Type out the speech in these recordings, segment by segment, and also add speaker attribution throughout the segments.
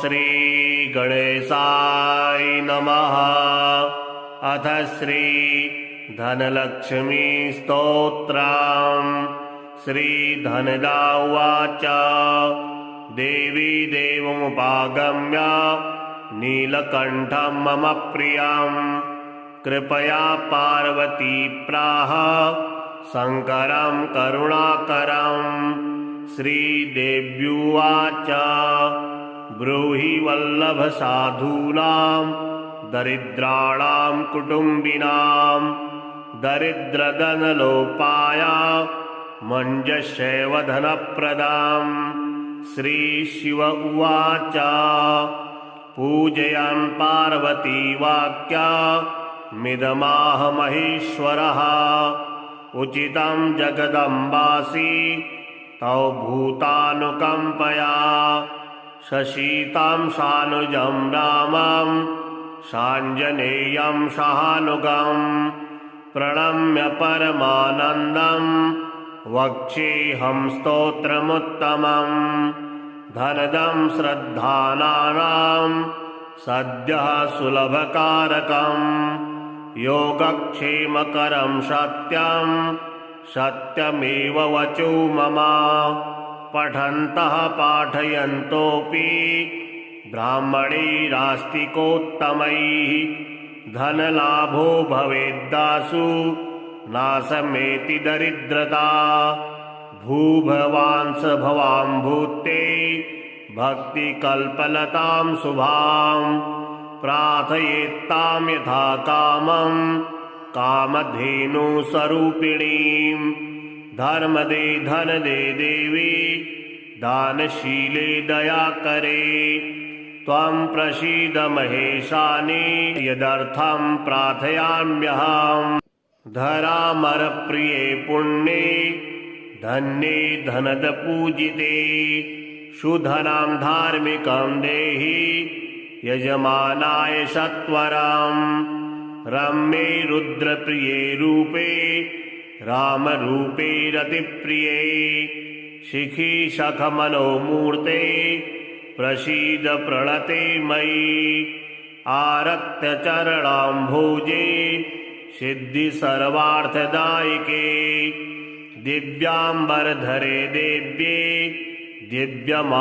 Speaker 1: श्री गणेशाय नमः। अथ श्री धनलक्ष्मी स्तोत्रम्। श्री धनदा उवाच देवी देवमुपागम्य नीलकण्ठं मम प्रियं कृपया पार्वती प्राह शङ्करं करुणाकरं। श्रीदेव्युवाच ब्रूहि वल्लभ साधूनां दरिद्राणां कुटुम्बिनां दरिद्रधनलोपाय मञ्जस्यैव धनप्रदां। श्रीशिव उवाच पूजयन् पार्वती वाक्या मिदमाह महेश्वरः उचितं जगदम्बासि तौ भूतानुकम्पया शशीतां सानुजं रामं साञ्जनेयं सहानुगं प्रणम्य परमानन्दं वक्ष्येऽहं स्तोत्रमुत्तमं। धनदं श्रद्धानां सद्यः सुलभकारकं योगक्षेमकरं सत्यं सत्यमेव वचो मम। पठन्तः पाठयन्तोऽपि ब्राह्मणैरास्तिकोत्तमैः धनलाभो भवेद्दासु नाशमेति दरिद्रता। भूभवान् स भवां भूते भक्तिकल्पलतां शुभां प्रार्थयेत्तां यथा कामं कामधेनुस्वरूपिणीं। धर्मदे धनदे देवी दानशीले दयाकरे त्वं प्रसीद महेशानि यदर्थं प्रार्थयाम्यहम्। धरामरप्रिये पुण्ये धन्ये धनदपूजिते सुधनं धार्मिकं देहि यजमानाय सत्वरं। रम्ये रुद्रप्रिये रूपे रामरूपे रतिप्रिये शिखी सखमनोमूर्ते प्रसीद प्रणते मयि। आरक्त्य चरणाम्भोजे सिद्धि सर्वार्थदायिके दिव्याम्बरधरे देव्ये दिव्यमालोपशोभिते।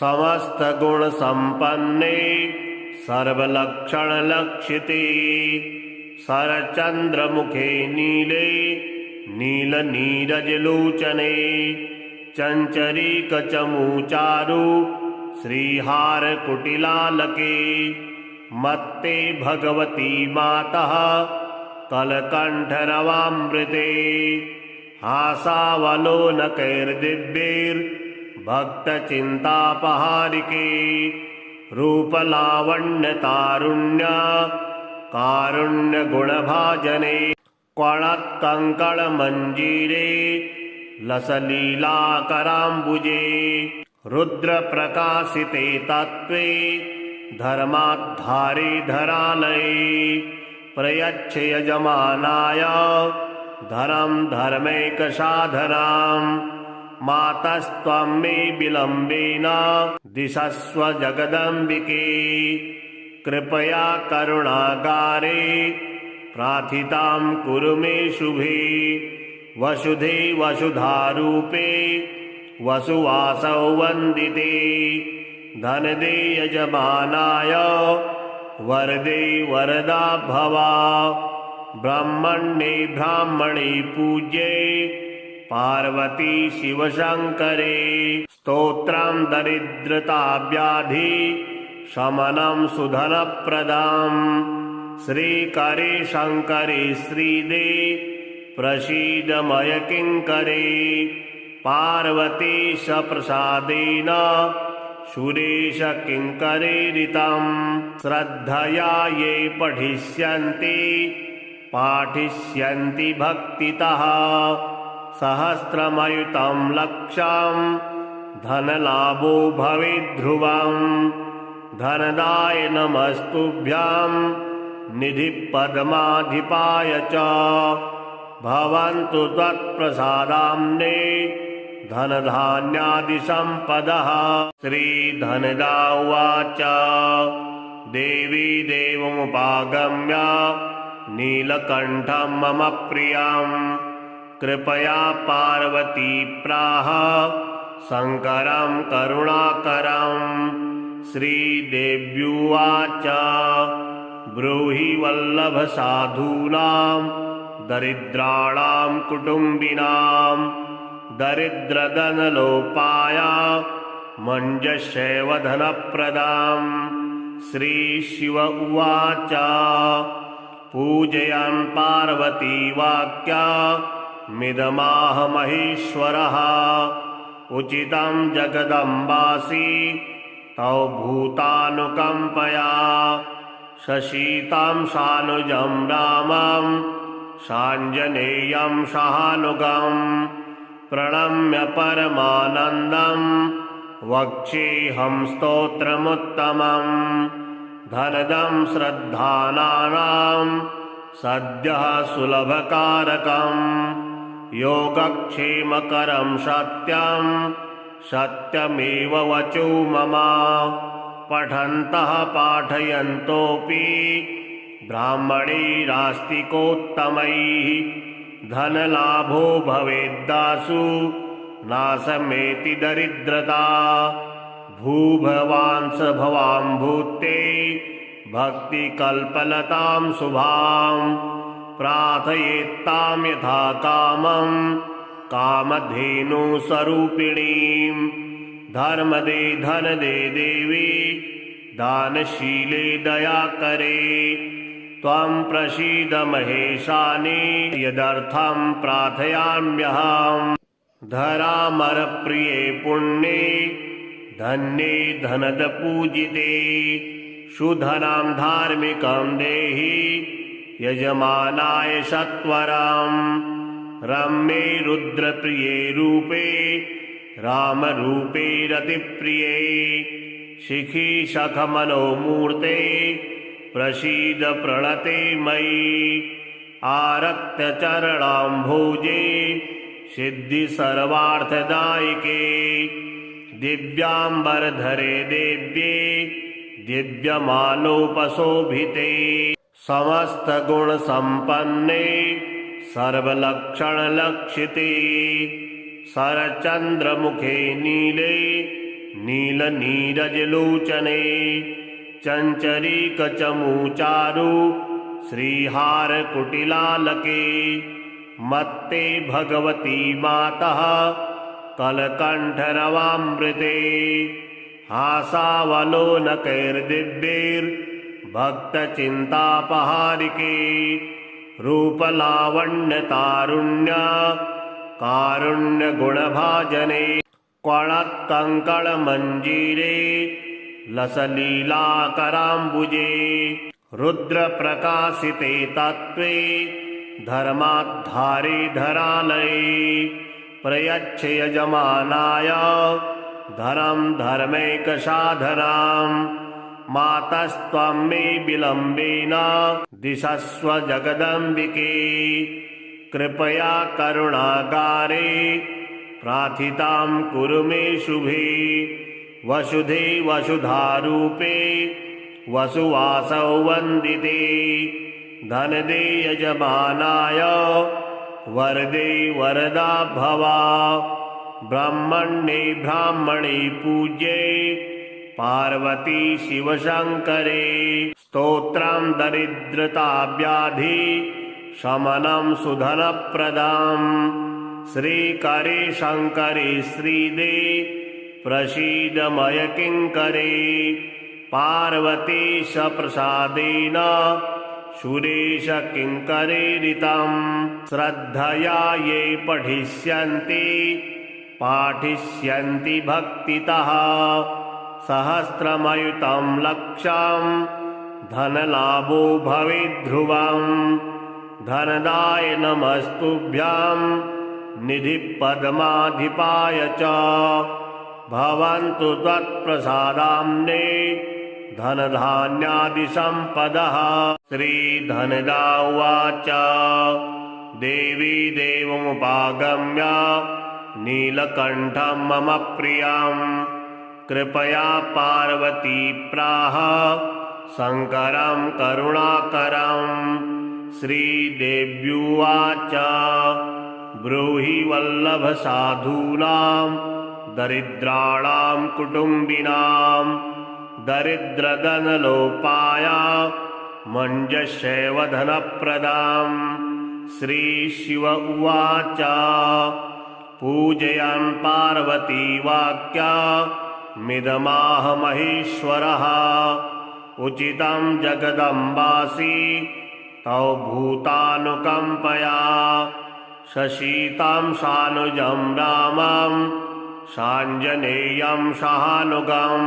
Speaker 1: समस्तगुणसम्पन्ने सर्वलक्षणलक्षिते शरच्चन्द्रमुखे नीले नीलनीरजलोचने चञ्चरीकचमूचारु श्रीहारकुटिलालके मत्ते भगवती मातः कलकण्ठरवामृते। हासावलोकैर्दिव्यैर्भक्तचिन्तापहारिके रूपलावण्यतारुण्य कारुण्यगुणभाजने क्वणत्कङ्कणमञ्जीरे लसलीलाकराम्बुजे रुद्रप्रकाशिते तत्त्वे धर्माधारे धरालये प्रयच्छ यजमानाय धनं धर्मैकसाधनां। मातस्त्वं मे विलम्बेन दिशस्व जगदम्बिके कृपया करुणागारे प्रार्थितां कुरु मे शुभे। वसुधे वसुधारूपे वसुवासौ वन्दिते धनदे यजमानाय वरदे वरदा भवा। ब्रह्मण्ये ब्राह्मणे पूज्ये पार्वती शिवशङ्करे स्तोत्रं दरिद्रताव्याधि शमनं सुधनप्रदां। श्रीकरे शङ्करे श्रीदे प्रसीद मयकिङ्करे पार्वतीश प्रसादेन सुरेश किङ्करेरितं। श्रद्धया ये पठिष्यन्ति पाठिष्यन्ति भक्तितः सहस्रमयुतं लक्षं धनलाभो भवेद्ध्रुवं। धनदाय नमस्तुभ्यं निधिपद्माधिपाय च भवन्तु त्वत्प्रसादाम्ने धनधान्यादिसम्पदः। श्रीधनदा उवाच देवी देवमुपागम्य नीलकण्ठं मम प्रियं कृपया पार्वती प्राह शङ्करं करुणाकरं। श्रीदेव्युवाच ब्रूहि वल्लभ साधूनां दरिद्राणां कुटुम्बिनां दरिद्रधनलोपाय मञ्जस्यैव धनप्रदाम्। श्रीशिव उवाच पूजयन् पार्वती वाक्या मिदमाह महेश्वरः उचितं जगदम्बासि तौ भूतानुकम्पया शशीतां सानुजं रामं साञ्जनेयं सहानुगं प्रणम्य परमानन्दं वक्ष्येऽहं स्तोत्रमुत्तमं। धनदं श्रद्धानां सद्यः सुलभकारकं योगक्षेमकरं सत्यं सत्यमेव वचो मम। पठन्तः पाठयन्तोऽपि ब्राह्मणैरास्तिकोत्तमैः धनलाभो भवेद्दासु नाशमेति दरिद्रता। भूभवांस भवां भूते भक्तिकल्पलतां शुभां प्रार्थयेत्तां यथा कामं कामधेनुस्वरूपिणीं। धर्मदे धनदे देवी दानशीले दयाकरे त्वं प्रसीद महेशानि यदर्थं प्रार्थयाम्यहम्। धरामरप्रिये पुण्ये धन्ये धनदपूजिते सुधनं धार्मिकं देहि यजमानाय सत्वरम्। रम्ये रुद्रप्रिये रूपे रामरूपे रतिप्रिये शिखी सखमनोमूर्ते प्रसीद प्रणते मयि। आरत्य चरणाम्भोजे सिद्धि सर्वार्थदायिके दिव्याम्बरधरे देव्ये दिव्यमालोपशोभिते। समस्तगुणसम्पन्ने सर्वलक्षणलक्षिते शरच्चन्द्रमुखे नीले नीलनीरजलोचने चञ्चरीकचमूचारु श्रीहारकुटिलालके मत्ते भगवती मातः कलकण्ठरवामृते। हासावलोकैर्दिव्यैर्भक्तचिन्तापहारिके रूपलावण्यतारुण्य कारुण्यगुणभाजने क्वणत्कङ्कणमञ्जीरे लसलीलाकराम्बुजे रुद्रप्रकाशिते तत्त्वे धर्माधारे धरालये प्रयच्छ यजमानाय धरं धर्मैकसाधनाम्। मातस्त्वं मे विलम्बेन दिशस्व जगदम्बिके कृपया करुणागारे प्रार्थितां कुरु मे शुभे। वसुधे वसुधारूपे वसुवासौ वन्दिते धनदे यजमानाय वरदे वरदा भवा। ब्रह्मण्ये ब्राह्मणे पूज्ये पार्वती शिवशङ्करे स्तोत्रं दरिद्रताव्याधि शमनं सुधनप्रदाम्। श्रीकरे शङ्करे श्रीदे प्रसीद मयकिङ्करे पार्वतीश प्रसादेन सुरेश किङ्करेरितं। श्रद्धया ये पठिष्यन्ति पाठिष्यन्ति भक्तितः सहस्रमयुतं लक्षं धनलाभो भवेद्ध्रुवम्। धनदाय नमस्तुभ्यं निधिपद्माधिपाय च भवन्तु त्वत्प्रसादाम्ने धनधान्यादिसम्पदः। श्रीधनदा उवाच देवी देवमुपागम्य नीलकण्ठं मम प्रियं कृपया पार्वती प्राह शङ्करं करुणाकरं श्रीदेव्युवाच ब्रूहि वल्लभसाधूनां दरिद्राणां कुटुम्बिनां दरिद्रधनलोपाय मञ्जस्यैवधनप्रदाम् श्रीशिव उवाच पूजयन् पार्वती वाक्या मिदमाह महेश्वरः उचितं जगदम्बासि तौ भूतानुकम्पया शशीतां सानुजं रामं साञ्जनेयं सहानुगं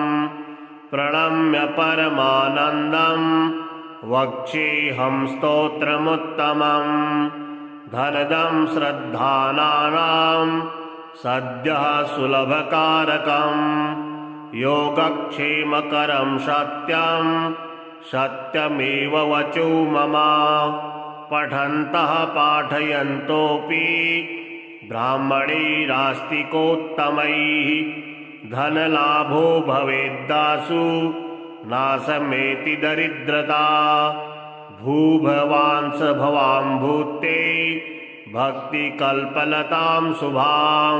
Speaker 1: प्रणम्य परमानन्दं वक्ष्येऽहं स्तोत्रमुत्तमं धनदं श्रद्धानां सद्यः सुलभकारकं योगक्षेमकरं सत्यं सत्यमेव वचो मम पठन्तः पाठयन्तोऽपि ब्राह्मणैरास्तिकोत्तमैः धनलाभो भवेद्दासु नाशमेति दरिद्रता भूभवांस भवां भूते भक्तिकल्पलतां शुभां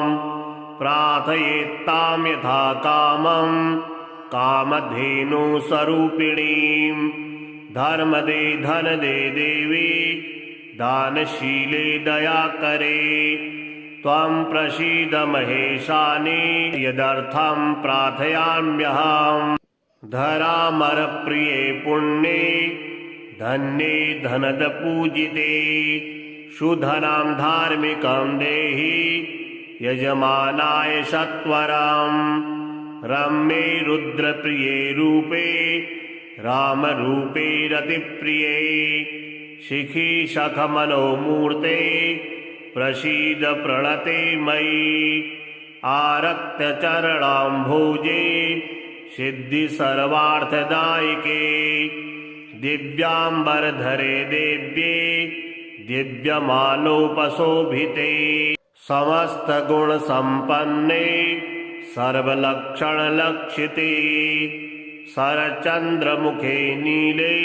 Speaker 1: प्रार्थयेत्तां यथा कामं कामधेनुस्वरूपिणीं धर्मदे धनदे देवी दानशीले दयाकरे त्वं प्रसीद महेशानि यदर्थं प्रार्थयाम्यहम् धरामरप्रिये पुण्ये धन्ये धनदपूजिते सुधनं धार्मिकं देहि यजमानाय सत्वरं रम्ये रुद्रप्रिये रूपे रामरूपे रतिप्रिये शिखी सखमनोमूर्ते प्रसीद प्रणते मयि आरक्त्य चरणाम्भोजे सिद्धि सर्वार्थदायिके दिव्याम्बरधरे देव्ये दिव्यमालोपशोभिते समस्तगुणसम्पन्ने सर्वलक्षणलक्षिते शरच्चन्द्रमुखे नीले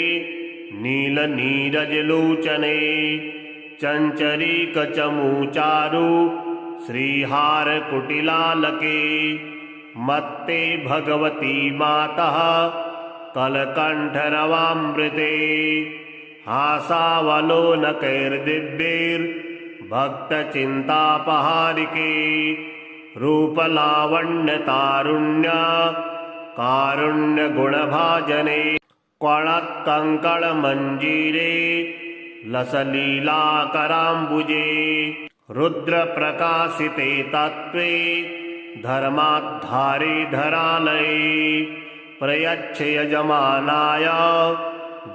Speaker 1: नीलनीरजलोचने चञ्चरीकचमूचारु श्रीहारकुटिलालके मत्ते भगवती मातः कलकण्ठरवामृते हासावलोकैर्दिव्यैर्भक्तचिन्तापहारिके रूपलावण्यतारुण्य कारुण्यगुणभाजने क्वणत्कङ्कणमञ्जीरे लसलीलाकराम्बुजे रुद्रप्रकाशिते तत्त्वे धर्माद्धारे धरालये प्रयच्छ यजमानाय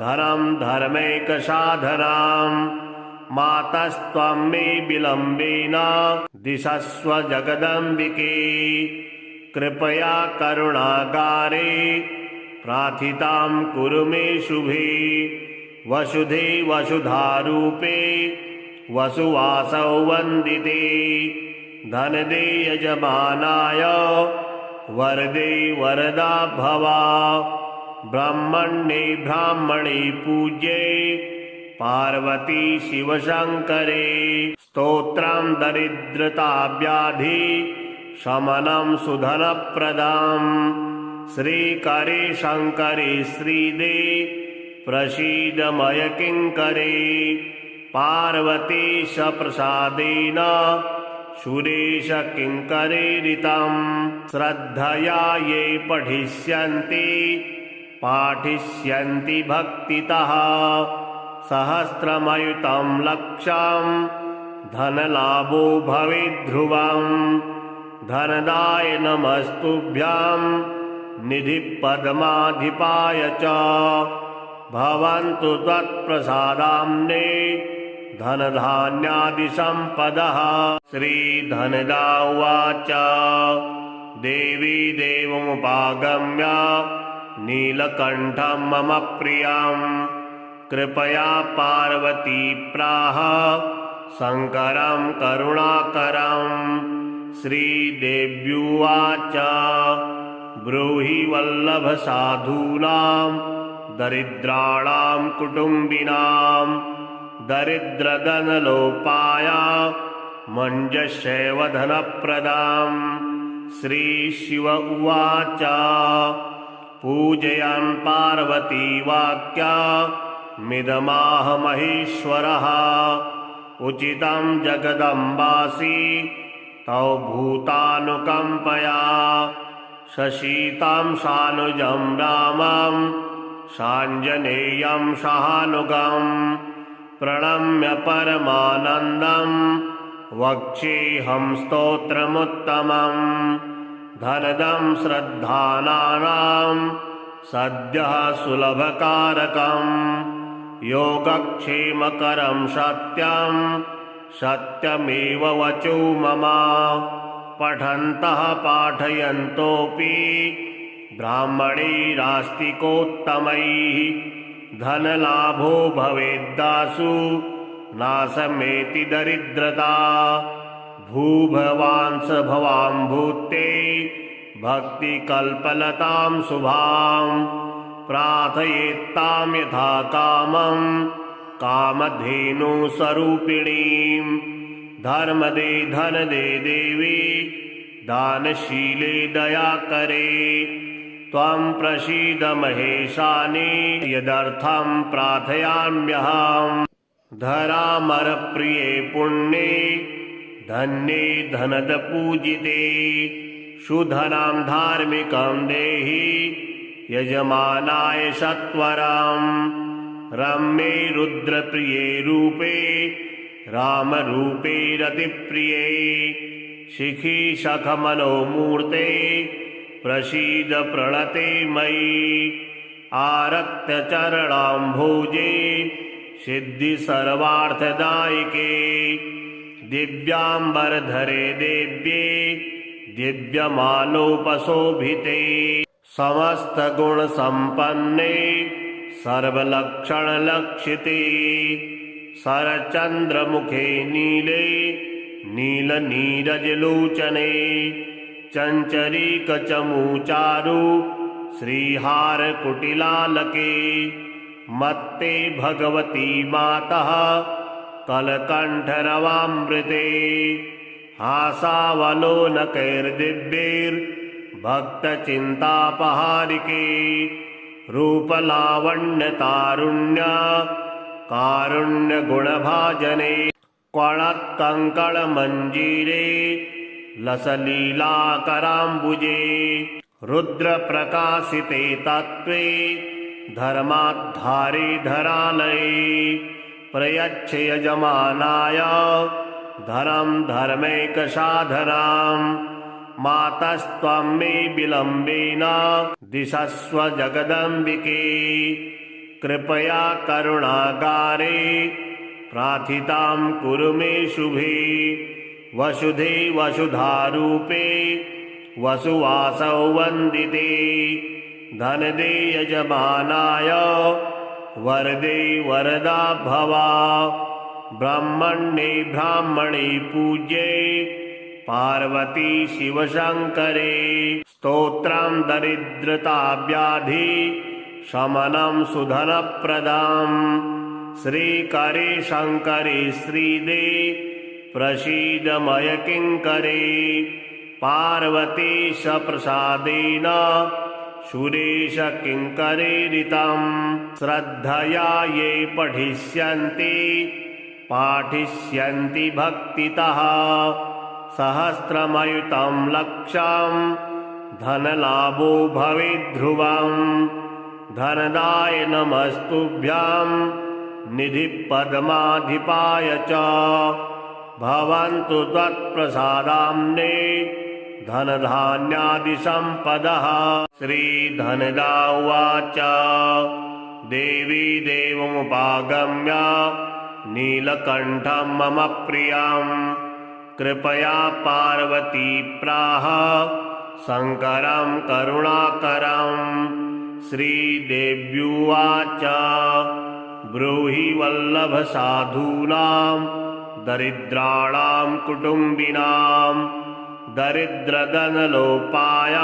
Speaker 1: धरं धर्मैकसाधनां मातस्त्वं मे विलम्बेन दिशस्व जगदम्बिके कृपया करुणागारे प्रार्थितां कुरु मे शुभे वसुधे वसुधारूपे वसुवासौ वन्दिते धनदे यजमानाय वरदे वरदा भवा ब्रह्मण्ये ब्राह्मणे पूज्ये पार्वती शिवशङ्करे स्तोत्रं दरिद्रताव्याधि शमनं सुधनप्रदां श्रीकरे शङ्करे श्रीदे प्रसीद मय किङ्करे पार्वतीश प्रसादेन सुरेश किङ्करेरितं श्रद्धया ये पठिष्यन्ति पाठिष्यन्ति भक्तितः सहस्रमयुतं लक्षं धनलाभो भवेद्ध्रुवं धनदाय नमस्तुभ्यं निधिपद्माधिपाय च भवन्तु त्वत्प्रसादाम्ने धनधान्यादिसम्पदः श्रीधनदा उवाच देवी देवमुपागम्य नीलकण्ठं मम प्रियं कृपया पार्वती प्राह शङ्करं करुणाकरं श्रीदेव्युवाच ब्रूहि वल्लभसाधूनां दरिद्राणां कुटुम्बिनां दरिद्रधनलोपाय मञ्जस्यैव धनप्रदां। श्रीशिव उवाच पूजयन् पार्वती वाक्यमिदमाह महेश्वरः उचितं जगदम्बासि तौ भूतानुकम्पया शशीतां सानुजं रामं साञ्जनेयं सहानुगं प्रणम्य परमानन्दं वक्ष्येऽहं स्तोत्रमुत्तमं। धनदं श्रद्धानां सद्यः सुलभकारकं योगक्षेमकरं सत्यं सत्यमेव वचो मम। पठन्तः पाठयन्तोऽपि ब्राह्मणैरास्तिकोत्तमैः धनलाभो भवेद्दासु नाशमेति दरिद्रता। भूभवांस भवां भूते भक्तिकल्पलतां शुभां प्रार्थयेत्तां यथा कामं कामधेनुस्वरूपिणीं। धर्मदे धनदे देवी दानशीले दयाकरे त्वं प्रसीद महेशानि यदर्थं प्रार्थयाम्यहम्। धरामरप्रिये पुण्ये धन्ये धनदपूजिते सुधनां धार्मिकं देहि यजमानाय सत्वरं। रम्ये रुद्रप्रिये रूपे रामरूपे रतिप्रिये शिखी सखमनोमूर्ते प्रसीद प्रणते मयि। आरक्तचरणाम्भोजे सिद्धि सर्वार्थदायिके दिव्याम्बरधरे देव्ये दिव्यमालोपशोभिते। समस्तगुणसम्पन्ने सर्वलक्षणलक्षिते शरच्चन्द्रमुखे नीले नीलनीरजलोचने चञ्चरीकचमूचारु श्रीहारकुटिलालके मत्ते भगवती मातः कलकण्ठरवामृते। हासावलोकैर्दिव्यैर्भक्तचिन्तापहारिके रूपलावण्यतारुण्य कारुण्यगुणभाजने क्वणत्कङ्कणमञ्जीरे लसलीलाकराम्बुजे रुद्रप्रकाशिते तत्त्वे धर्माद्धारे धरालये प्रयच्छ यजमानाय धरं धर्मैकसाधनां। मातस्त्वं मे विलम्बेन दिशस्व जगदम्बिके कृपया करुणागारे प्रार्थितां कुरु मे शुभे। वसुधे वसुधारूपे वसुवासौ वन्दिते धनदे यजमानाय वरदे वरदा भवा। ब्रह्मण्ये ब्राह्मणे पूज्ये पार्वती शिवशङ्करे स्तोत्रं दरिद्रताव्याधि शमनं सुधनप्रदं। श्रीकरे शङ्करे श्रीदे प्रसीद मयकिङ्करे पार्वतीश प्रसादेन सुरेश किङ्करेरितं। श्रद्धया ये पठिष्यन्ति पाठिष्यन्ति भक्तितः सहस्रमयुतं लक्षं धनलाभो भवेद्ध्रुवं। धनदाय नमस्तुभ्यं निधिपद्माधिपाय च भवन्तु त्वत्प्रसादाम्ने धनधान्यादिसम्पदः। श्रीधनदा उवाच देवी देवमुपागम्य नीलकण्ठं मम प्रियं कृपया पार्वती प्राह शङ्करं करुणाकरं। श्रीदेव्युवाच ब्रूहि वल्लभसाधूनां दरिद्राणां कुटुम्बिनां दरिद्रधनलोपाय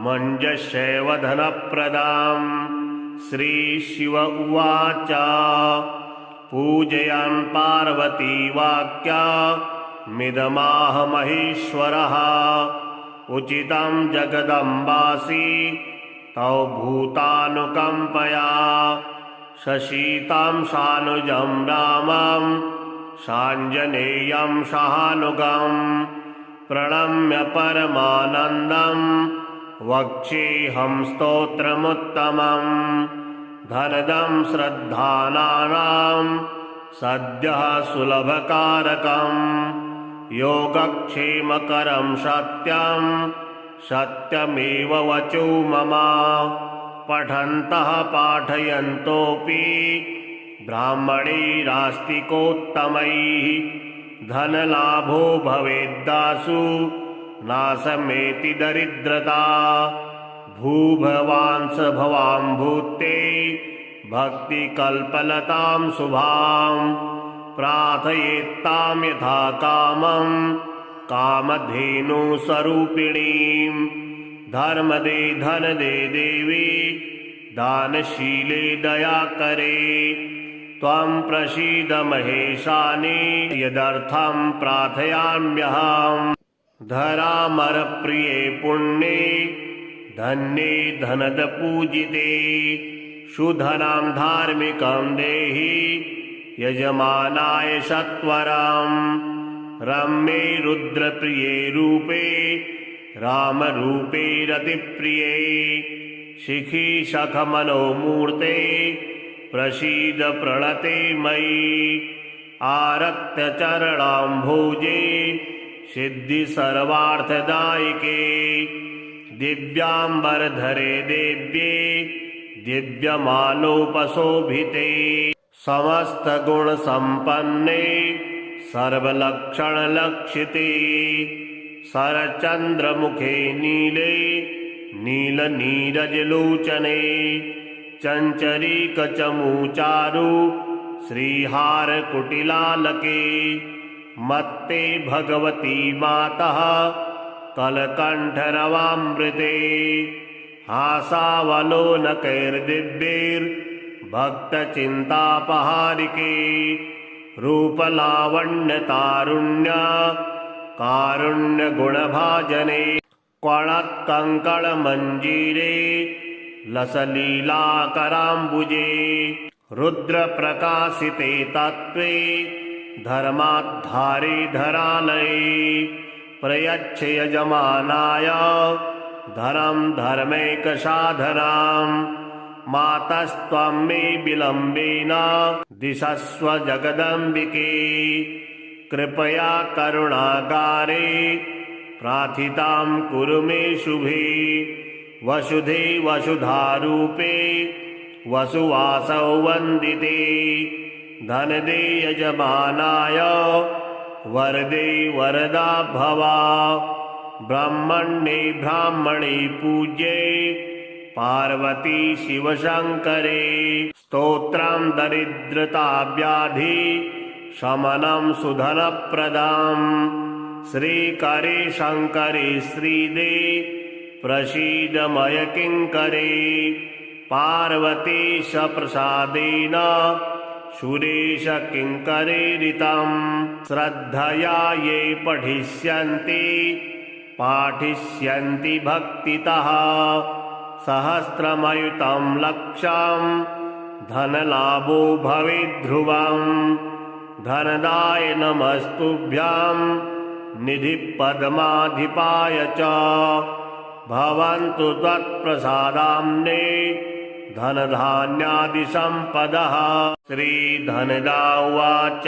Speaker 1: मञ्जस्यैव धनप्रदाम्। श्रीशिव उवाच पूजयन् पार्वती वाक्या मिदमाह महेश्वरः उचितं जगदम्बासि तौ भूतानुकम्पया शशीतां सानुजं रामं साञ्जनेयं सहानुगं प्रणम्य परमानन्दं वक्ष्येऽहं स्तोत्रमुत्तमम्। धनदं श्रद्धानां सद्यः सुलभकारकम् योगक्षेमकरं सत्यं सत्यमेव वचो मम। पठन्तः पाठयन्तोऽपि ब्राह्मणैरास्तिकोत्तमैः धनलाभो भवेद्दासु नाशमेति दरिद्रता। भूभवांस भवां भूते भक्तिकल्पलतां शुभां प्रार्थयेत्तां यथा कामं कामधेनुस्वरूपिणीं। धर्मदे धनदे देवी दानशीले दयाकरे त्वं प्रसीद महेशानि यदर्थं प्रार्थयाम्यहम्। धरामरप्रिये पुण्ये धन्ये धनदपूजिते सुधनं धार्मिकं देहि यजमानाय सत्वरं। रम्ये रुद्रप्रिये रूपे रामरूपे रतिप्रिये शिखी सखमनोमूर्ते प्रसीद प्रणते मयि। आरक्त्य चरणाम्भोजे सिद्धि सर्वार्थदायिके दिव्याम्बरधरे देव्ये दिव्यमालोपशोभिते। समस्तगुणसम्पन्ने सर्वलक्षणलक्षिते शरच्चन्द्रमुखे नीले नीलनीरजलोचने चञ्चरीकचमूचारु श्रीहारकुटिलालके मत्ते भगवती मातः कलकण्ठरवामृते। हासावलोकैर्दिव्यैर्भक्तचिन्तापहारिके रूपलावण्यतारुण्य कारुण्यगुणभाजने क्वणत्कङ्कणमञ्जीरे लसलीलाकराम्बुजे रुद्रप्रकाशिते तत्त्वे धर्माधारे धरालये प्रयच्छ यजमानाय धरं धर्मैकसाधनाम्। मातस्त्वं मे विलम्बेन दिशस्व जगदम्बिके कृपया करुणागारे प्रार्थितां कुरु मे शुभे। वसुधे वसुधारूपे वसुवासौ वन्दिते धनदे यजमानाय वरदे वरदा भवा। ब्रह्मण्ये ब्राह्मणे पूज्ये पार्वती शिवशङ्करे स्तोत्रं दरिद्रताव्याधि शमनं सुधनप्रदाम्। श्रीकरे शङ्करे श्रीदे प्रसीद मय किङ्करे पार्वतीश प्रसादेन सुरेश किङ्करेरितं। श्रद्धया ये पठिष्यन्ति पाठिष्यन्ति भक्तितः सहस्रमयुतं लक्षं धनलाभो भवेद्ध्रुवम्। धनदाय नमस्तुभ्यं निधिपद्माधिपाय च भवन्तु त्वत्प्रसादाम्ने धनधान्यादिसम्पदः। श्रीधनदा उवाच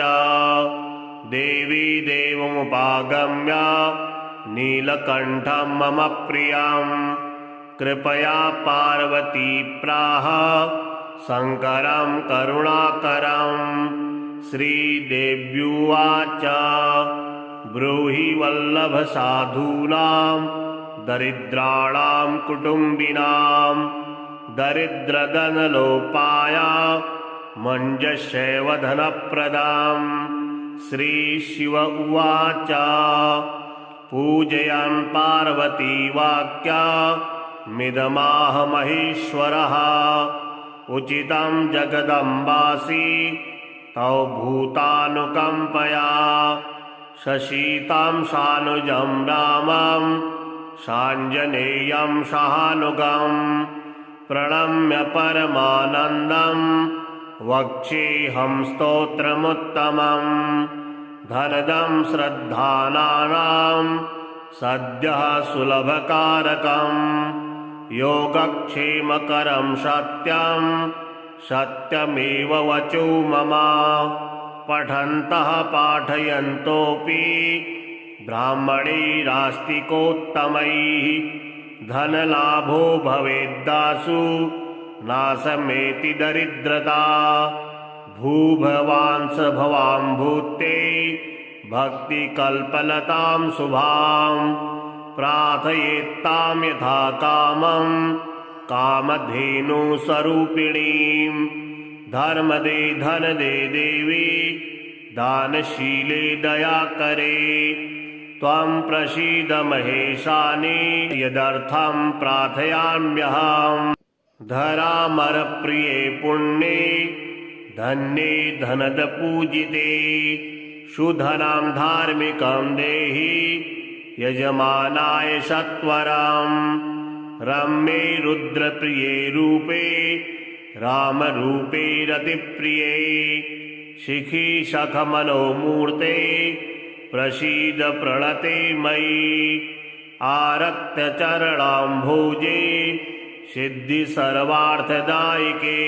Speaker 1: देवी देवमुपागम्य नीलकण्ठं मम प्रियं कृपया पार्वती प्राह शङ्करं करुणाकरम्। श्रीदेव्युवाच ब्रूहि वल्लभ साधूनां दरिद्राणां कुटुम्बिनां दरिद्रधनलोपाय मञ्जस्यैव धनप्रदाम्। श्रीशिव उवाच पूजयन् पार्वती वाक्या मिदमाह महेश्वरः उचितं जगदम्बासि तौ भूतानुकम्पया शशीतां सानुजं रामं साञ्जनेयं सहानुगं प्रणम्य परमानन्दं वक्ष्येऽहं स्तोत्रमुत्तमं धनदं श्रद्धानां सद्यः सुलभकारकं योगक्षेमकरं सत्यं सत्यमेव वचो मम पठन्तः पाठयन्तोऽपि ब्राह्मणैरास्तिकोत्तमैः धनलाभो भवेद्दासु नाशमेति दरिद्रता भूभवांस भवां भूते भक्तिकल्पलतां शुभां प्रार्थयेत्तां यथा कामं कामधेनुस्वरूपिणीं धर्मदे धनदे देवी दानशीले दयाकरे त्वं प्रसीद महेशानि यदर्थं प्रार्थयाम्यहम् धरामरप्रिये पुण्ये धन्ये धनदपूजिते सुधनं धार्मिकं देहि यजमानाय सत्वरं रम्ये रुद्रप्रिये रूपे रामरूपे रतिप्रिये शिखी सखमनोमूर्ते प्रसीद प्रणते मयि आरक्तचरणाम्भोजे सिद्धि सर्वार्थदायिके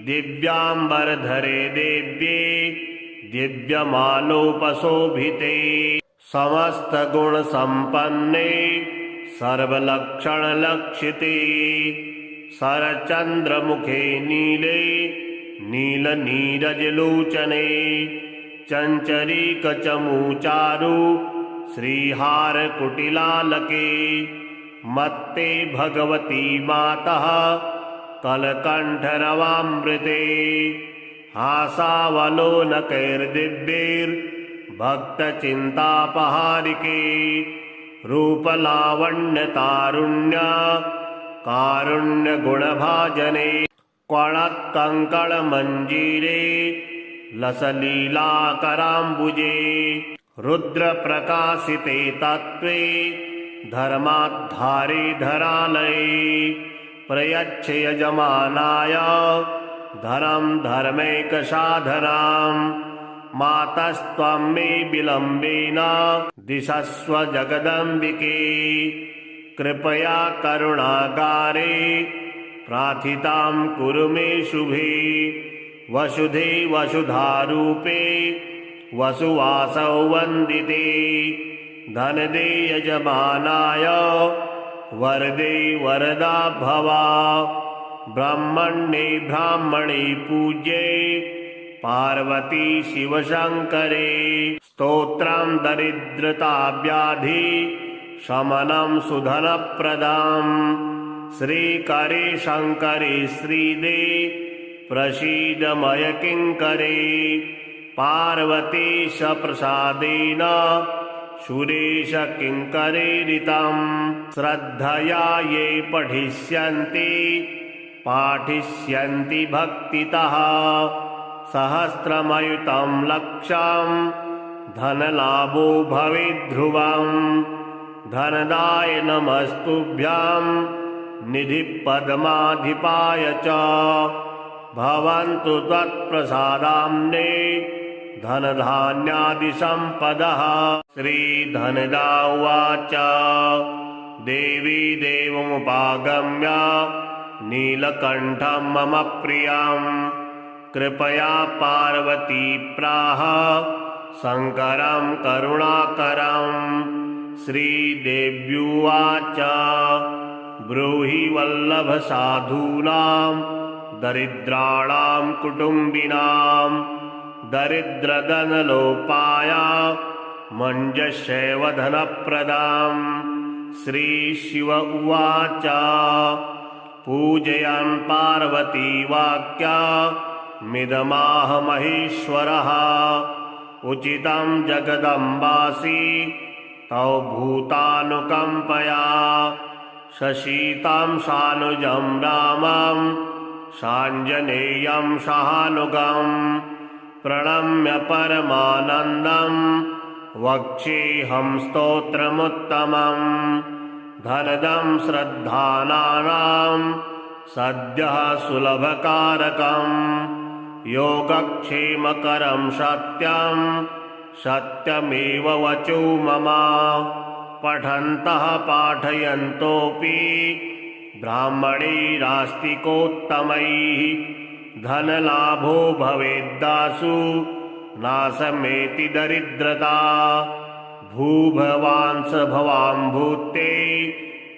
Speaker 1: दिव्याम्बरधरे देव्ये दिव्यमालोपशोभिते समस्तगुणसम्पन्ने सर्वलक्षणलक्षिते शरचन्द्रमुखे नीले नीलनीरजलोचने चञ्चरीकचमूचारु श्रीहारकुटिलालके मत्ते भगवती मातः कलकण्ठरवामृते हासावलोकैर्दिव्यैर्भक्तचिन्तापहारिके रूपलावण्यतारुण्य कारुण्यगुणभाजने क्वणत्कङ्कणमञ्जीरे लसलीलाकराम्बुजे रुद्रप्रकाशिते तत्त्वे धर्माद्धारे धरालये प्रयच्छ यजमानाय धरं धर्मैकसाधनां मातस्त्वं मे विलम्बेन दिशस्व जगदम्बिके कृपया करुणागारे प्रार्थितां कुरु मे शुभे वसुधे वसुधारूपे वसुवासौ वन्दिते धनदे यजमानाय वरदे वरदा भवा ब्रह्मण्ये ब्राह्मणे पूज्ये पार्वती शिवशङ्करे स्तोत्रं दरिद्रताव्याधि शमनं सुधनप्रदां श्रीकरे शङ्करे श्रीदे प्रसीदमयकिङ्करे पार्वतीश प्रसादेन सुरेश किङ्करेरितं श्रद्धया ये पठिष्यन्ति पाठिष्यन्ति भक्तितः सहस्रमयुतं लक्षं धनलाभो भवेद्ध्रुवं धनदाय नमस्तुभ्यं निधिपद्माधिपाय च भवन्तु त्वत्प्रसादाम्ने धनधान्यादिसम्पदः। श्रीधनदा उवाच देवी देवमुपागम्य नीलकण्ठं मम प्रियं कृपया पार्वती प्राह शङ्करं करुणाकरं। श्रीदेव्युवाच ब्रूहि वल्लभसाधूनां दरिद्राणां कुटुम्बिनां दरिद्रधनलोपाय मञ्जस्यैवधनप्रदां। श्रीशिव उवाच पूजयन् पार्वती वाक्या मिदमाह महेश्वरः उचितं जगदम्बासि तौ भूतानुकम्पया शशीतां सानुजं रामं साञ्जनेयं सहानुगं प्रणम्य परमानन्दं वक्ष्येऽहं स्तोत्रमुत्तमं धनदं श्रद्धानां सद्यः सुलभकारकं योगक्षेमकरं सत्यं सत्यमेव वचो मम पठन्तः पाठयन्तोऽपि ब्राह्मणैरास्तिकोत्तमैः धनलाभो भवेद्दासु नाशमेति दरिद्रता भूभवांस भवां भूते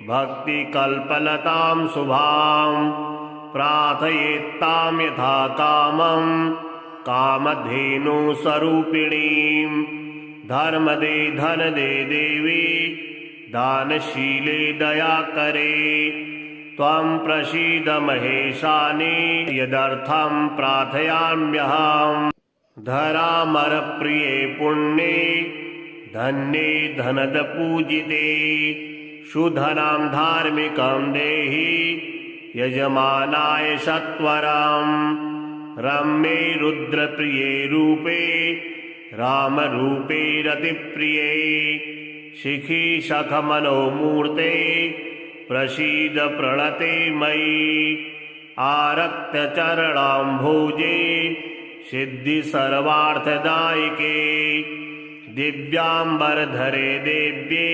Speaker 1: भक्तिकल्पलतां शुभां प्रार्थयेत्तां यथा कामं कामधेनुस्वरूपिणीं धर्मदे धनदे देवी दानशीले दयाकरे त्वं प्रसीद महेशानि यदर्थं प्रार्थयाम्यहं धरामरप्रिये पुण्ये धन्ये धनदपूजिते सुधनां धार्मिकं देहि यजमानाय सत्वरं रम्ये रुद्रप्रिये रूपे रामरूपे रतिप्रिये शिखी सखमनोमूर्ते प्रसीद प्रणते मयि आरक्तचरणाम्भोजे सिद्धि सर्वार्थदायिके दिव्याम्बरधरे देव्ये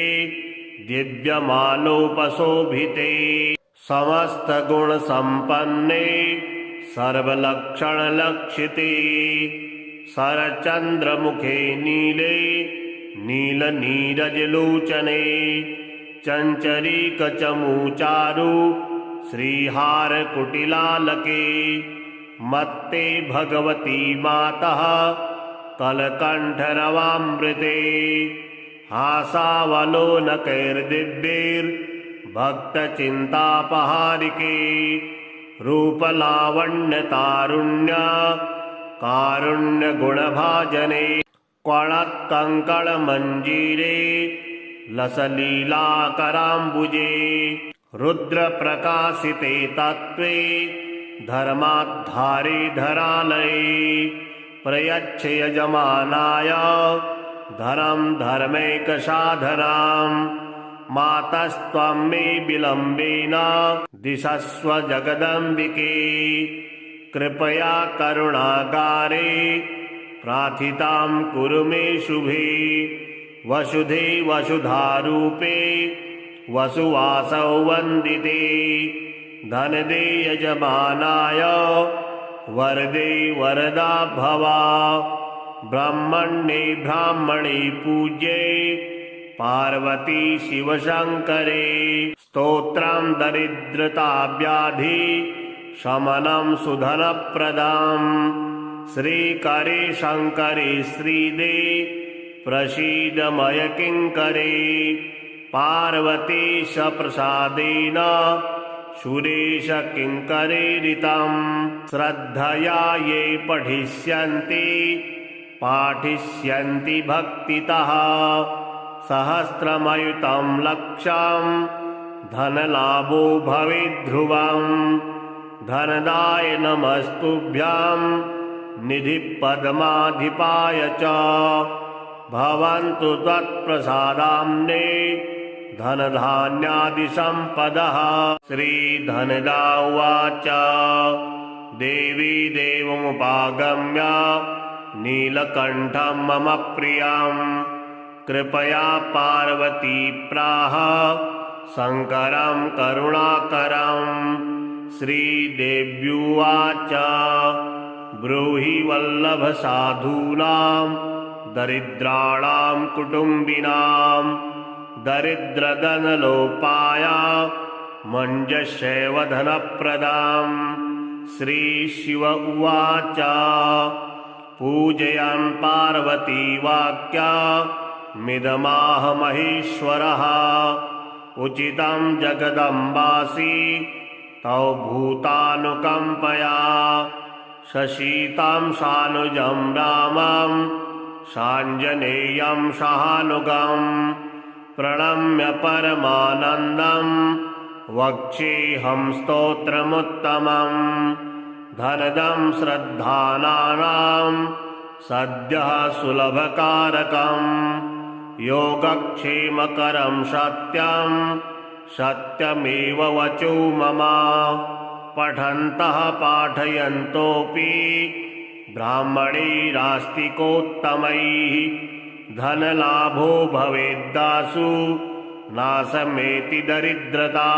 Speaker 1: दिव्यमालोपशोभिते समस्तगुणसम्पन्ने सर्वलक्षणलक्षिते शरच्चन्द्रमुखे नीले नीलनीरजलोचने चञ्चरीकचमूचारु श्रीहारकुटिलालके मत्ते भगवती मातः कलकण्ठरवामृते हासावलोकैर्दिव्यैर्भक्तचिन्तापहारिके रूपलावण्यतारुण्य कारुण्यगुणभाजने क्वणत्कङ्कणमञ्जीरे लसलीलाकराम्बुजे रुद्रप्रकाशिते तत्त्वे धर्माद्धारे धरालये प्रयच्छ यजमानाय धरं धर्मैकसाधनां मातस्त्वं मे विलम्बेन दिशस्व जगदम्बिके कृपया करुणागारे प्रार्थितां कुरु मे शुभे वसुधे वसुधारूपे वसुवासौ वन्दिते धनदे यजमानाय वरदे वरदा भवा ब्रह्मण्ये ब्राह्मणे पूज्ये पार्वती शिवशङ्करे स्तोत्रं दरिद्रताव्याधि शमनं सुधनप्रदां श्रीकरे शङ्करे श्रीदे प्रसीद मय किङ्करे पार्वतीश प्रसादेन सुरेश किङ्करेरितं श्रद्धया ये पठिष्यन्ति पाठिष्यन्ति भक्तितः सहस्रमयुतं लक्षं धनलाभो भवेद्ध्रुवं धनदाय नमस्तुभ्यं निधिपद्माधिपाय च भवन्तु त्वत्प्रसादाम्ने धनधान्यादिसम्पदः श्रीधनदा उवाच देवी देवमुपागम्य नीलकण्ठं मम प्रियं कृपया पार्वती प्राह शङ्करं करुणाकरं श्रीदेव्युवाच ब्रूहि वल्लभ साधूनां दरिद्राणां कुटुम्बिनां दरिद्रधनलोपाय मञ्जस्यैव धनप्रदां श्रीशिव उवाच पूजयन् पार्वती वाक्या मिदमाह महेश्वरः उचितं जगदम्बासि तौ भूतानुकम्पया शशीतां सानुजं रामं साञ्जनेयं सहानुगं प्रणम्य परमानन्दं वक्ष्येऽहं स्तोत्रमुत्तमम्। धनदं श्रद्धानां सद्यः सुलभकारकम् योगक्षेमकरं सत्यं सत्यमेव वचो मम। पठन्तः पाठयन्तोऽपि ब्राह्मणैरास्तिकोत्तमैः धनलाभो भवेद्दासु नाशमेति दरिद्रता।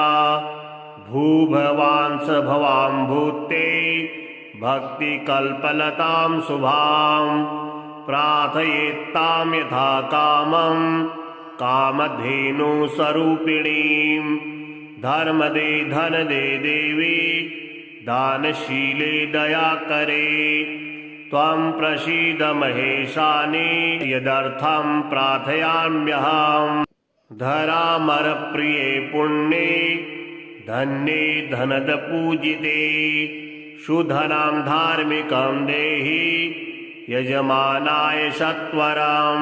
Speaker 1: भूभवांस भवां भूते भक्तिकल्पलतां शुभां प्रार्थयेत्तां यथा कामं कामधेनुस्वरूपिणीं। धर्मदे धनदे देवी दानशीले दयाकरे त्वं प्रसीद महेशानि यदर्थं प्रार्थयाम्यहम्। धरामरप्रिये पुण्ये धन्ये धनदपूजिते सुधनं धार्मिकं देहि यजमानाय सत्वरं।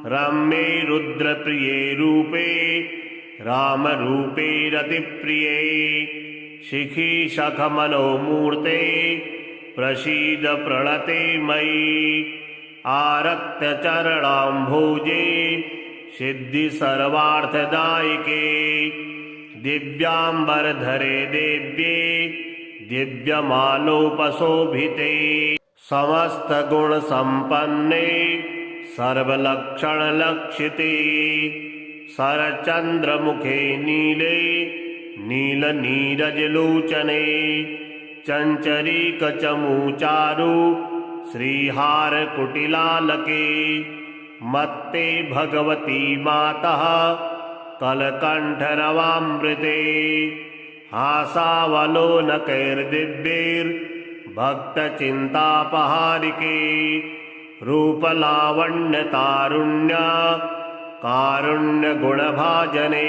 Speaker 1: रम्ये रुद्रप्रिये रूपे रामरूपे रतिप्रिये शिखी सखमनोमूर्ते प्रसीद प्रणते मयि। आरक्तचरणाम्भोजे सिद्धि सर्वार्थदायिके दिव्याम्बरधरे देव्ये दिव्यमालोपशोभिते। समस्तगुणसम्पन्ने सर्वलक्षणलक्षिते शरच्चन्द्रमुखे नीले नीलनीरजलोचने चञ्चरीकचमूचारु श्रीहारकुटिलालके मत्ते भगवती मातः कलकण्ठरवामृते। हासावलोकैर्दिव्यैर्भक्तचिन्तापहारिके रूपलावण्यतारुण्य कारुण्यगुणभाजने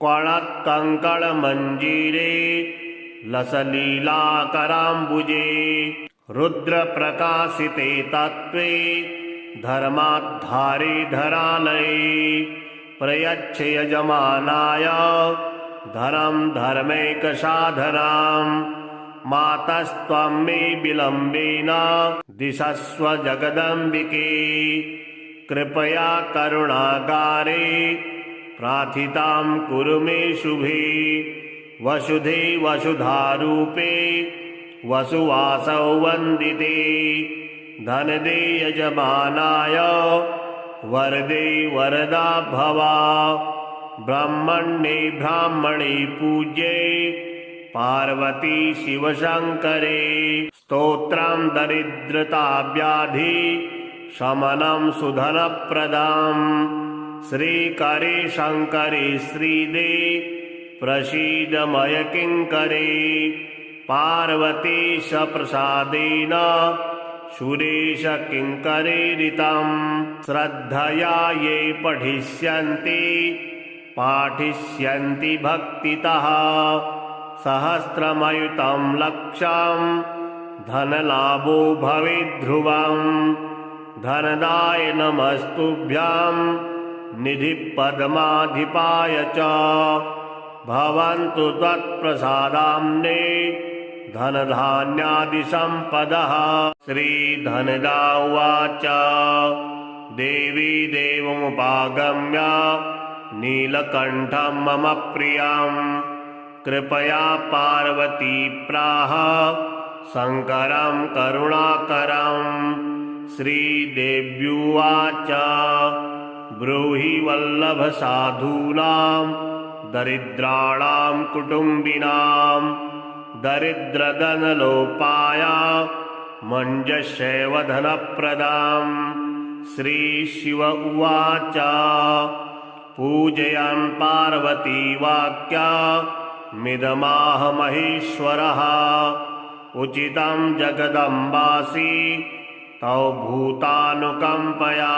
Speaker 1: क्वणत्कङ्कणमञ्जीरे लसलीलाकराम्बुजे रुद्रप्रकाशिते तत्त्वे धर्माधारे धरालये प्रयच्छ यजमानाय धनं धर्मैकसाधनाम्। मातस्त्वं मे विलम्बेन दिशस्व जगदम्बिके कृपया करुणागारे प्रार्थितां कुरु मे शुभे। वसुधे वसुधारूपे वसुवासौ वन्दिते धनदे यजमानाय वरदे वरदा भवा। ब्रह्मण्ये ब्राह्मणे पूज्ये पार्वती शिवशङ्करे स्तोत्रं दरिद्रताव्याधि शमनं सुधनप्रदां। श्रीकरे शङ्करे श्रीदे प्रसीद मय किङ्करे पार्वतीश प्रसादेन सुरेश किङ्करेरितं। श्रद्धया ये पठिष्यन्ति पाठिष्यन्ति भक्तितः सहस्रमयुतं लक्षं धनलाभो भवेद्ध्रुवं। धनदाय नमस्तुभ्यं निधिपद्माधिपाय च भवन्तु त्वत्प्रसादाम्ने धनधान्यादिसम्पदः। श्रीधनदा उवाच देवी देवमुपागम्य नीलकण्ठं मम प्रियं कृपया पार्वती प्राह शङ्करं करुणाकरं। श्रीदेव्युवाच ब्रूहि वल्लभ साधूनां दरिद्राणां कुटुम्बिनां दरिद्रधनलोपाय मञ्जस्यैव धनप्रदां। श्रीशिव उवाच पूजयन् पार्वती वाक्या मिदमाह महेश्वरः उचितं जगदम्बासि तौ भूतानुकम्पया।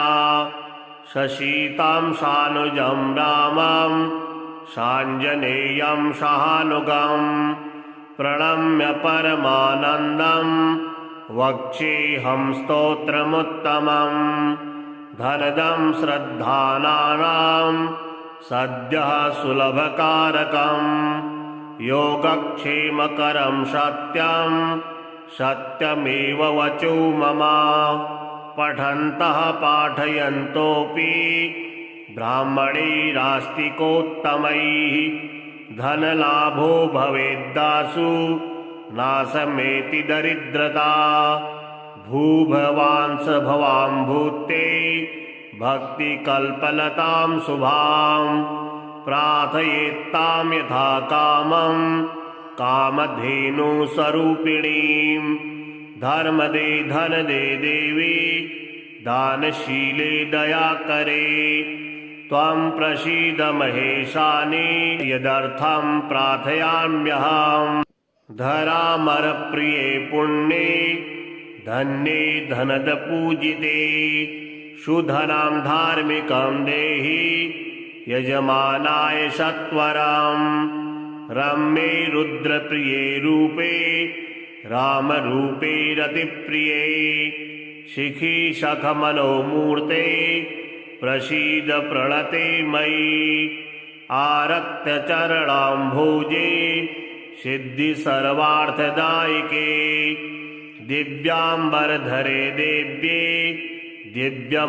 Speaker 1: शशीतां सानुजं रामं साञ्जनेयं सहानुगं प्रणम्य परमानन्दं वक्ष्येऽहं स्तोत्रमुत्तमम्। धनदं श्रद्धानां सद्यः सुलभकारकम् योगक्षेमकरं सत्यं सत्यमेव वचो मम पठन्तः पाठयन्तोऽपि ब्राह्मणैरास्तिकोत्तमैः धनलाभो भवेद्दासु नाशमेति दरिद्रता भूभवान् स भवां भूते भक्तिकल्पलतां शुभां प्रार्थयेत्तां यथा कामं कामधेनुस्वरूपिणीं धर्मदे धनदे देवी दानशीले दयाकरे त्वं प्रसीद महेशानि यदर्थं प्रार्थयाम्यहम् धरामरप्रिये पुण्ये धन्ये धनदपूजिते सुधनं धार्मिकं देहि यजमानाय सत्वरं रम्ये रुद्रप्रिये रूपे रामरूपे रतिप्रिये शिखी सखमनोमूर्ते प्रसीद प्रणते मयि आरक्तचरणाम्भोजे सिद्धि सर्वार्थदायिके दिव्याम्बरधरे देव्ये दिव्यमालोपशोभिते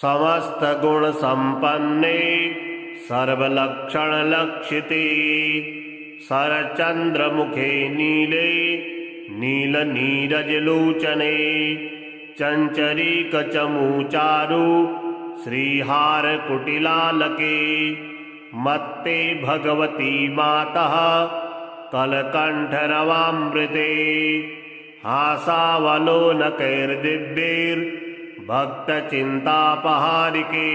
Speaker 1: समस्तगुणसम्पन्ने सर्वलक्षणलक्षिते शरच्चन्द्रमुखे नीले नीलनीरजलोचने चञ्चरीकचमूचारु श्रीहारकुटिलालके मत्ते भगवती मातः कलकण्ठरवामृते हासावलोकैर्दिव्यैर्भक्तचिन्तापहारिके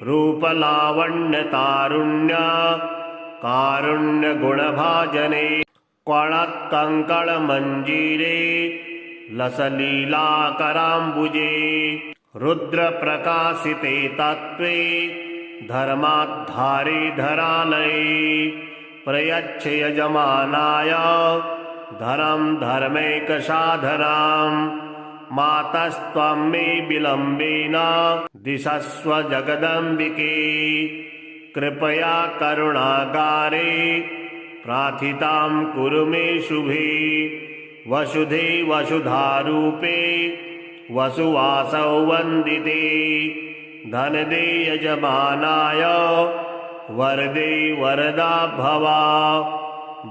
Speaker 1: रूपलावण्यतारुण्य कारुण्यगुणभाजने क्वणत्कङ्कणमञ्जीरे लसलीलाकराम्बुजे रुद्रप्रकाशिते तत्त्वे धर्माद्धारे धरालये प्रयच्छ यजमानाय धरं धर्मैकसाधनां मातस्त्वं मे विलम्बेन दिशस्व जगदम्बिके कृपया करुणागारे प्रार्थितां कुरु मे शुभे वसुधे वसुधारूपे वसुवासौ वन्दिते धनदे यजमानाय वरदे वरदा भवा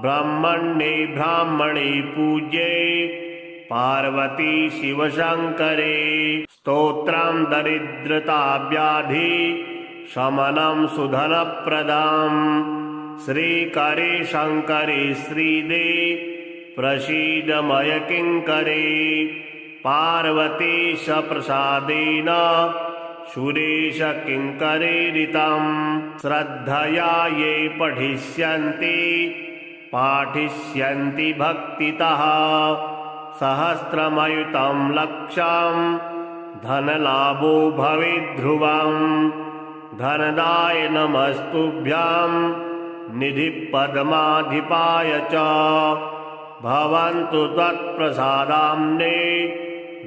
Speaker 1: ब्रह्मण्ये ब्राह्मणे पूज्ये पार्वती शिवशङ्करे स्तोत्रं दरिद्रताव्याधि शमनं सुधनप्रदां श्रीकरे शङ्करे श्रीदे प्रसीदमय किङ्करे पार्वतीश प्रसादेन सुरेश किङ्करेरितं श्रद्धया ये पठिष्यन्ति पाठिष्यन्ति भक्तितः सहस्रमयुतं लक्षं धनलाभो भवेद्ध्रुवं धनदाय नमस्तुभ्यं निधिपद्माधिपाय च भवन्तु त्वत्प्रसादाम्ने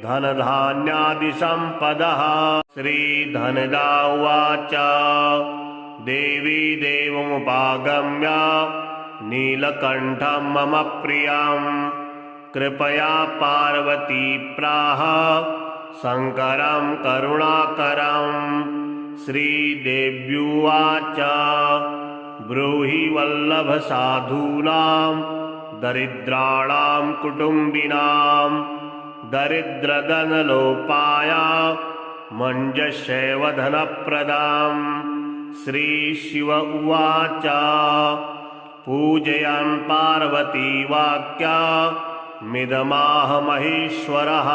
Speaker 1: धनधान्यादिसम्पदः। श्रीधनदा उवाच देवी देवमुपागम्य नीलकण्ठं मम प्रियं कृपया पार्वती प्राह शङ्करं करुणाकरं। श्रीदेव्युवाच ब्रूहि वल्लभसाधूनां दरिद्राणां कुटुम्बिनां दरिद्रधनलोपाय मञ्जस्यैवधनप्रदां। श्रीशिव उवाच पूजयन् पार्वती वाक्या मिदमाह महेश्वरः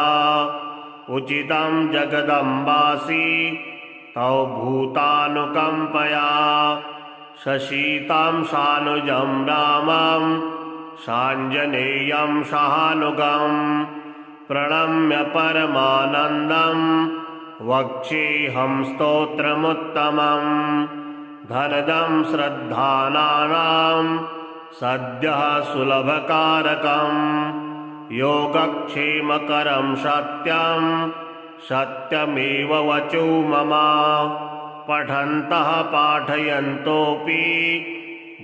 Speaker 1: उचितं जगदम्बासि तौ भूतानुकम्पया शशीतां सानुजं रामं साञ्जनेयं सहानुगं प्रणम्य परमानन्दं वक्ष्येऽहं स्तोत्रमुत्तमं। धनदं श्रद्धानां सद्यः सुलभकारकं योगक्षेमकरं सत्यं सत्यमेव वचो मम पठन्तः पाठयन्तोऽपि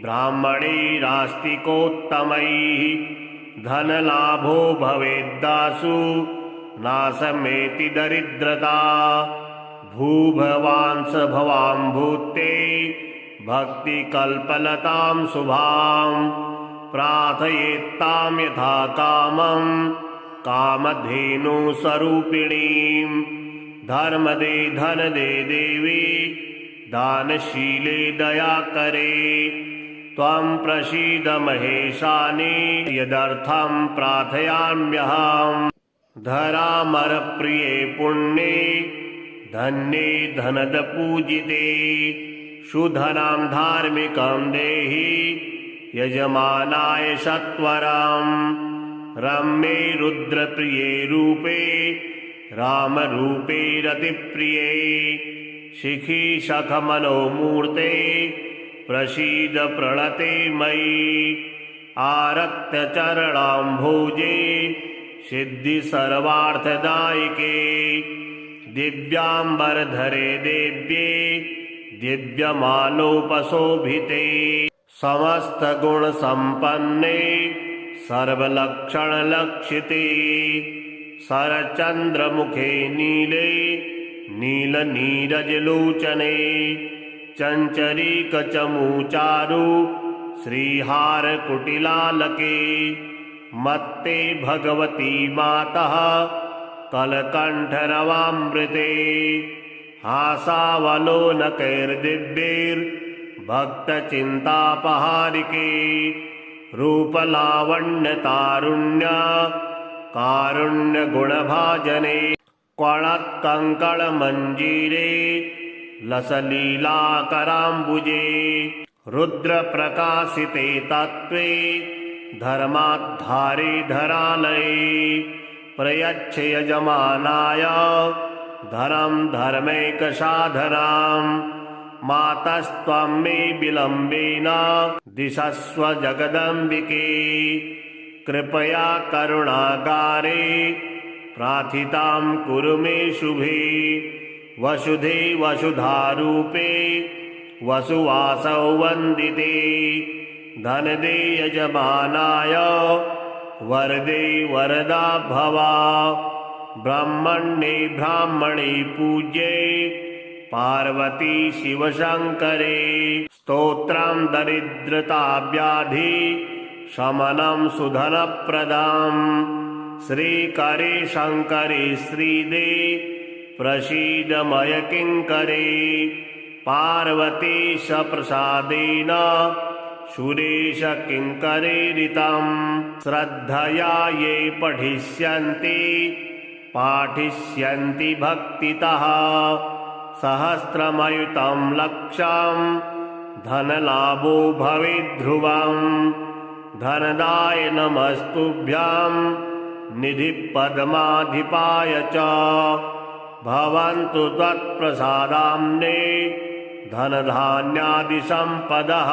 Speaker 1: ब्राह्मणैरास्तिकोत्तमैः धनलाभो भवेद्दासु नाशमेति दरिद्रता। भूभवांस भवां भूते भक्तिकल्पलतां शुभां प्रार्थयेत्तां यथा कामं कामधेनुस्वरूपिणीं। धर्मदे धनदे देवी दानशीले दयाकरे त्वं प्रसीद महेशानि यदर्थं प्रार्थयाम्यहम्। धरामरप्रिये पुण्ये धन्ये धनदपूजिते सुधनां धार्मिकं देहि यजमानाय सत्वरम्। रम्ये रुद्रप्रिये रूपे रामरूपे रतिप्रिये शिखी सखमनोमूर्ते प्रसीद प्रणते मयि। आरक्त्य चरणाम्भोजे सिद्धि सर्वार्थदायिके दिव्याम्बरधरे देव्ये दिव्यमालोपशोभिते। समस्तगुणसम्पन्ने सर्वलक्षणलक्षिते शरच्चन्द्रमुखे नीले नीलनीरजलोचने चञ्चरीकचमूचारु श्रीहारकुटिलालके मत्ते भगवती मातः कलकण्ठरवामृते। हासावलोकैर्दिव्यैर्भक्तचिन्तापहारिके रूपलावण्यतारुण्य कारुण्यगुणभाजने क्वणत्कङ्कणमञ्जीरे लसलीलाकराम्बुजे रुद्रप्रकाशिते तत्त्वे धर्माधारे धरालये प्रयच्छ यजमानाय धरं धर्मैकसाधनाम्। मातस्त्वं मे विलम्बेन दिशस्व जगदम्बिके कृपया करुणागारे प्रार्थितां कुरु मे शुभे। वसुधे वसुधारूपे वसुवासौ वन्दिते धनदे यजमानाय वरदे वरदा भवा। ब्रह्मण्ये ब्राह्मणे पूज्ये पार्वती शिवशङ्करे स्तोत्रं दरिद्रताव्याधि शमनं सुधनप्रदाम्। श्रीकरे शङ्करे श्रीदे प्रसीद मयकिङ्करे पार्वतीश प्रसादेन सुरेश किङ्करेरितं। श्रद्धया ये पठिष्यन्ति पाठिष्यन्ति भक्तितः सहस्रमयुतं लक्षं धनलाभो भवेद्ध्रुवम्। धनदाय नमस्तुभ्यं निधिपद्माधिपाय च भवन्तु त्वत्प्रसादाम्ने धनधान्यादिसम्पदः।